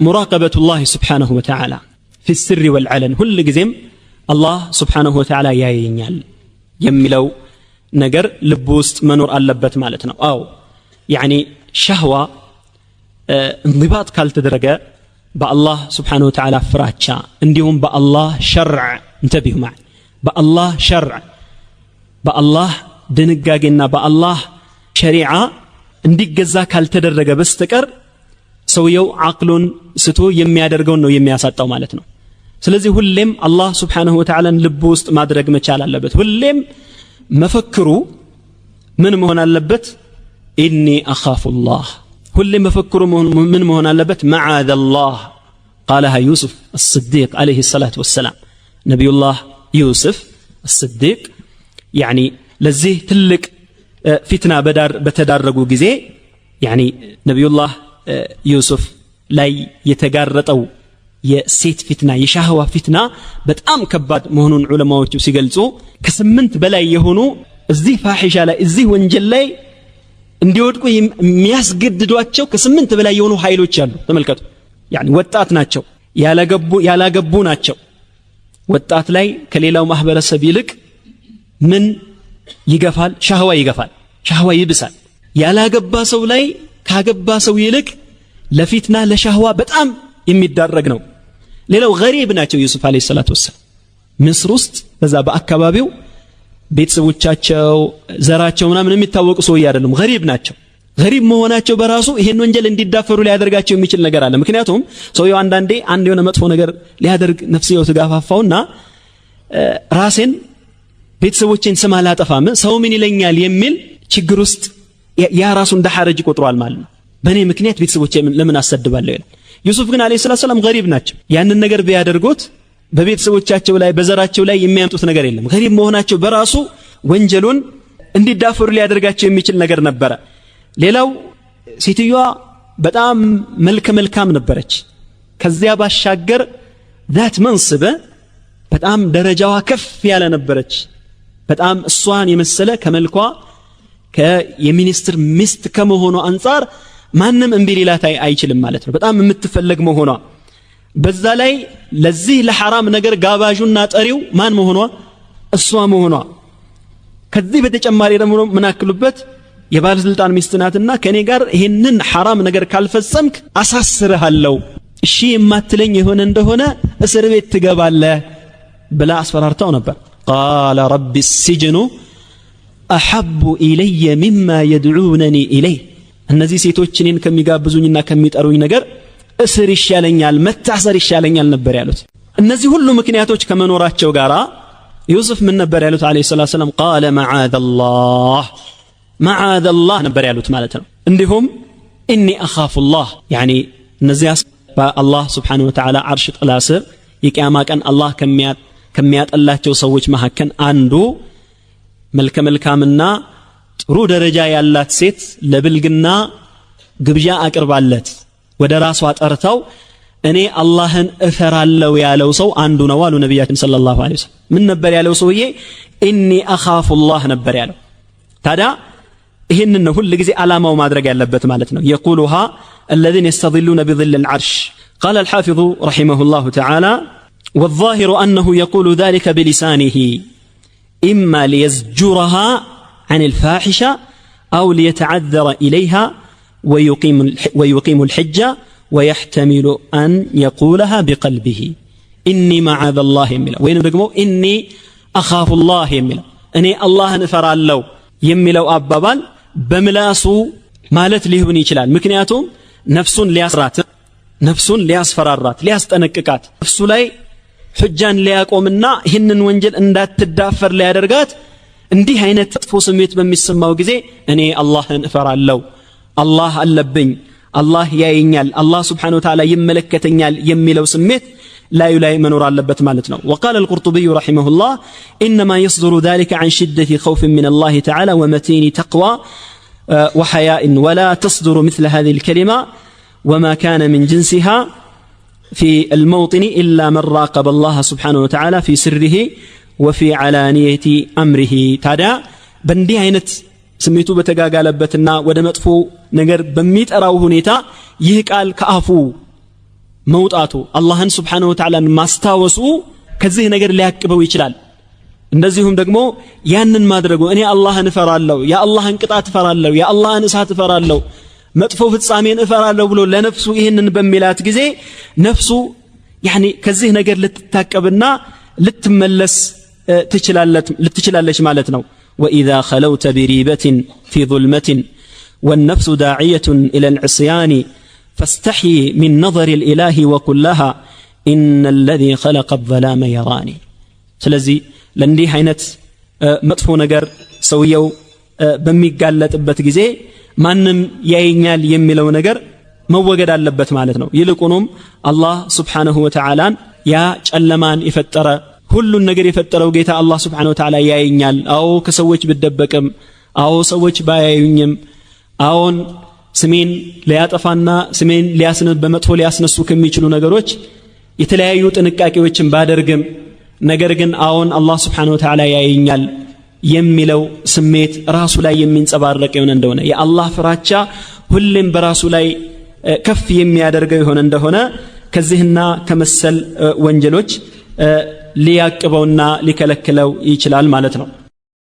مراقبة الله سبحانه وتعالى في السر والعلن كل جزم الله سبحانه وتعالى ياينيال يملو نجر لبوست منور اللبت مالتنا أو يعني شهوة انضباط كالتدرجة بالله سبحانه وتعالى فراتشا عندهم بالله شرع انتبهوا معي بالله شرع بالله دنقاقنا بالله شريعة عندك جزا كالتدرجة بستكر سويو عقلون ستو يمي يادرغون نو يمي ياساطاو مالتنا ስለዚህ ሁሌም አላህ Subhanahu Wa Ta'ala ልብ ውስጥ ማድረግ መቻል አለበት ሁሌም መፈክሩ ምን መሆን አለበት ኢኒ አኻፉላህ ሁሌም መፈክሩ ምን መሆን አለበት መዓዘላህ قالها يوسف الصديق عليه الصلاة والسلام نبي الله يوسف الصديق يعني لذي تلك فتنة بتدرجوا جزء يعني نبي الله يوسف لا يتجرأوا የሴት ፊትና የሻህዋ ፊትና በጣም ከባድ መሆኑን ዑለማዎቹ ሲገልጹ ከስምንት በላይ የሆኑ እዚህ ፋሒሻ ላይ እዚህ ወንጀል ላይ እንዲወድቁ የሚያስገድዷቸው ከስምንት በላይ የሆኑ ኃይሎች አሉ ተመልከቱ يعني ወጣት ናቸው ያላገቡ ናቸው ወጣት ላይ ከሌላው ማህበረሰብ ይልቅ ምን ይገፋል ሻህዋ ይብሳል ያላገባ ሰው ላይ ካገባ ሰው ይልቅ ለፊትና ለሻህዋ በጣም የሚዳረግ ነው ሌላው ገሪብ ናቸው ዩሱፍ አለይሂ ሰላቱ ወሰለም ምስር ውስጥ በዛ በአካባቢው ቤተሰቦቻቸው ዘራቸው ምናምን የሚታወቁ ሰው አይደሉም ገሪብ ናቸው ገሪብ መሆናቸው በራሱ ይሄን ወንጀል እንዲዳፈሩ ሊያደርጋቸው የሚችል ነገር አለ ምክንያቱም ሰውየው አንዳንዴ አንድ የሆነ መጥፎ ነገር ሊያደርግ ነፍስየው ተጋፋፋውና ራሴን ቤተሰቦቼን ስም አላጠፋም ሰው ምን ይለኛል የሚል ችግር ውስጥ ያ ራሱ እንደ ሐረጅ ቆጥሯል ማለት ነው በኔ ምክንያት ቤተሰቦቼን ለምን አሰድባለሁ ይላል ዩሱፍ ግን አለይሂ ሰላም ገሪብ ናቸው ያንን ነገር ቢያደርጉት በቤተሰቦቻቸው ላይ በዘራቸው ላይ የሚያምጡት ነገር የለም ገሪብ መሆናቸው በራሱ ወንጀሉን እንዲዳፈሩ ሊያደርጋቸው የሚችል ነገር ነበር ሌላው ሴትዮዋ በጣም መልካም ነበረች ከዚያ ባሻገር ذات منصب በጣም ደረጃዋ ከፍ ያለ ነበረች በጣም እሷን የመሰለ ከመልኳ ከየሚኒስትር ሚስት ከመሆኑ አንፃር ማንንም እንቢ ሊላት አይችልም ማለት ነው በጣም የምትፈለግ መሆኗ በዛ ላይ ለዚህ ለሐራም ነገር ጋባዡና ጠሪው ማን መሆኗ እሷ መሆኗ ከዚህ በተጨማሪ ደግሞ ምናክሉበት የባለስልጣን ሚስት ናትና ከኔ ጋር ይሄንን ሐራም ነገር ካልፈጸምክ አሳስርሃለሁ እሺ የማትለኝ የሆነ እንደሆነ እስር ቤት ትገባለህ ብላ አስፈራርታው ነበር قال رب السجن احب الي مما يدعونني اليه እነዚህ ሴቶች እኔን ከሚጋብዙኝና ከሚጠሩኝ ነገር እስር ይሻለኛል መታሰር ይሻለኛል ነበር ያሉት እነዚህ ሁሉ ምክንያቶች ከመኖራቸው ጋራ ዩሱፍ ምን ነበር ያሉት አለይሂ ሰላም قال معاذ الله ነበር ያሉት ማለት ነው እንዲሁም اني اخاف الله يعني እነዚህ በአላህ Subhanahu Wa Ta'ala አርሽ ጥላ ስር የቂያማ ቀን አላህ ከሚያጠላቸው ሰዎች መካከል አንዱ መልካምና ጥሩ ደረጃ ያላት ሴት ለብልግና ግብዣ አቅርባለት ወደ ራሷ ጠርተው እኔ አላህን እፈራለሁ ያለው ሰው አንዱ ነው አሉ ነብያችን ሰለላሁ ዐለይሂ ወሰለም ምን ነበር ያለው ሰውዬ ኢኒ አኻፉላህ ነበር ያለው ታዲያ ይሄንን ነው ሁሉ ጊዜ አላማው ማድረግ ያለበት ማለት ነው يقولها الذين يستظلون بظل العرش قال الحافظ رحمه الله تعالى والظاهر أنه يقول ذلك بلسانه إما ليزجرها عن الفاحشة أو ليتعذر إليها ويقيم الحجة ويحتمل أن يقولها بقلبه إني معاذ الله يملا وين بقمو إني أخاف الله يملا أني الله نفر الله يملو أبابال بملاسو مالت ليهوني يشلال مكنياتهم نفس لياسرات نفس لياسفرارات لياستنككات نفس لاي حجان لياقومنا هنن وانجل اندات تدافر ليادرغات እንዲህ አይነት ጥፎ ስሜት በሚሰማው ጊዜ እኔ አላህን እፈራለሁ አላህ አለብኝ አላህ ያየኛል አላህ Subhanahu Wa Ta'ala ይመለከተኛል የሚለው ስሜት ላይ መኖር አለበት ማለት ነው وقال القرطبي رحمه الله انما يصدر ذلك عن شدة خوف من الله تعالى ومتين تقوى وحياء ولا تصدر مثل هذه الكلمة وما كان من جنسها في الموطن إلا من راقب الله سبحانه وتعالى في سره وفي علانية أمره ታዲያ በእንዲህ አይነት ስሜቱ በተጋጋለበትና ወደ መጥፎ ነገር በሚጠራው ሁኔታ ይህ ቃል ከአፉ መውጣቱ አላህን Subhanahu Wa Ta'ala ማስታወሱ ከዚህ ነገር ሊያቅበው ይችላል እንደዚሁም ደግሞ ያንን ማድረጉ እኔ አላህን እፈራለሁ የአላህን ቅጣት እፈራለሁ የአላህን እሳት እፈራለሁ መጥፎ ፍጻሜን እፈራለሁ ብሎ ለነፍሱ ይሄንን በሚላት ጊዜ ነፍሱ يعني ከዚህ ነገር ልትታቀብና ልትመለስ ልትችላለች ማለት ነው واذا خلوت بريبه في ظلمه والنفس داعيه الى العصيان فاستحي من نظر الاله وقل لها ان الذي خلق الظلام يراني ስለዚህ ለእንዲህ አይነት መጥፎ ነገር ሰውየው በሚጋለጥበት ጊዜ ማንም ያየኛል የሚለው ነገር መወገድ አለበት ማለት ነው ይልቁንም አላህ Subhanahu Wa Ta'ala ያ ጨለማን የፈጠረ ሁሉን ነገር የፈጠረው ጌታ አላህ Subhanahu Wa Ta'ala ያየኛል አው ከሰዎች ብደበቅም አው ሰዎች ባያዩኝም አዎን ስሜን ሊያጠፋና ስሜን ሊያስነብ በመጥፎ ሊያስነሱ ከሚችሉ ነገሮች የተለያዩ ጥንቃቄዎችን ባደርግም ነገር ግን አዎን አላህ Subhanahu Wa Ta'ala ያየኛል የሚለው ስሜት ራሱ ላይ የሚንጸባረቅ ይሆን እንደሆነ የአላህ ፍራቻ ሁሉም በራሱ ላይ ከፍ የሚያደርገው ይሆን እንደሆነ ከዚህና ከመሰል ወንጀሎች ሊያቅበውና ሊከለክለው ይችላል ማለት ነው